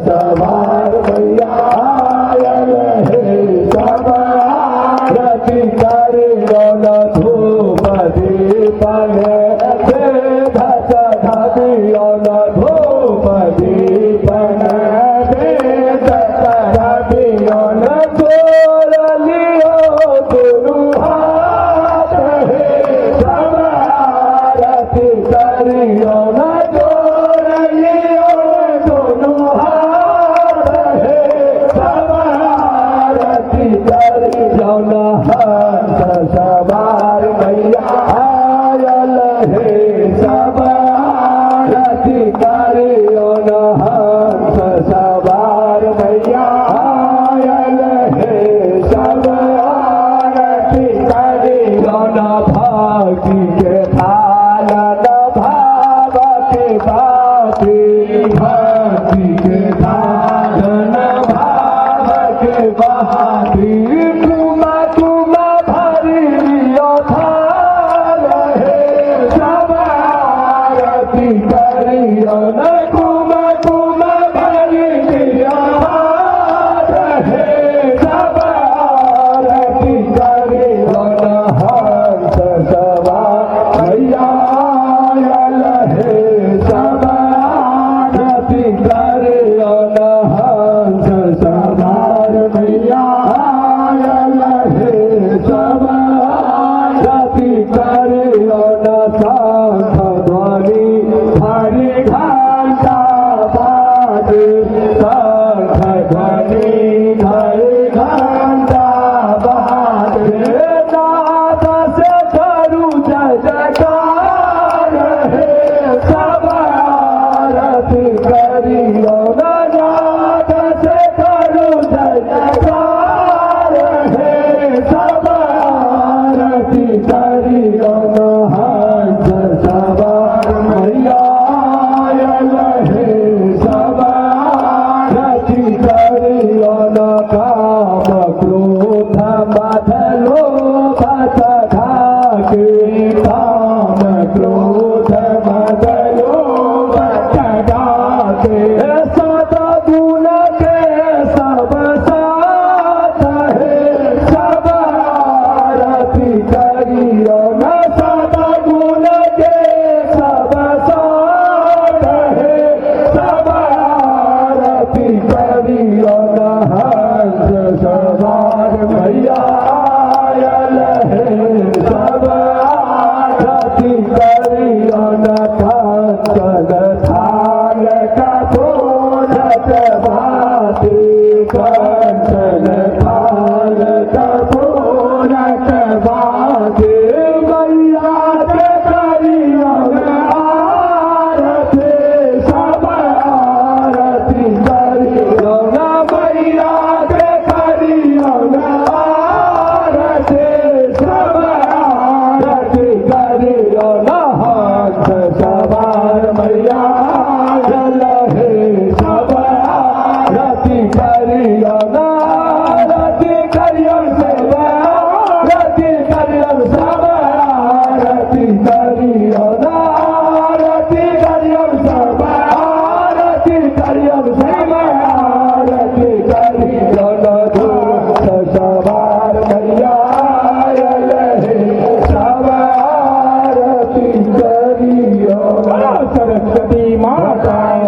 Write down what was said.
सवार मैया आयल हे सब आरती करियो न धूप दीपन वेद चढ़ियो न धूप दीपन वेद चढ़ियो न छोड़ लियो दुनु हाथ हे सब आरती करियो न छोड़ लियो दुनु हाथ हे सब आरती करियो न हंस सवार मैया आयल हे सब आरती करियो न हंस सवार मैया आयल हे सब आरती करियो न भक्ति के थाल न भाव के बाती भक्ति के थाल न भाव के बाती भरी लियो थाल हे सब आरती करियो न भरी लियो थाल हे सब आरती करियो न हंस सवार मैया आयल हे सब आरती करियो न हंस सवार मैया आयल हे सब आरती करियो न शंख ध्वनि हरि घंटा बाजे शंख ध्वनि हरि घंटा बाजे नाद से करू जय जयकार हे सब आरती करियो न नाद से करू जय जयकार हे सब आरती करियो न हंस सवार मैया आयल हे सब आरती करियो न काम क्रोध मद लोभ चढ़ाके काम क्रोध मद लोभ चढ़ाके सद्गुण के सब साथ हे सब आरती करियो न सद्गुण के सब साथ हे सब आरती करियो न हंस सवार मैया आयल हे सब आरती करियो न कंचन थाल कठोर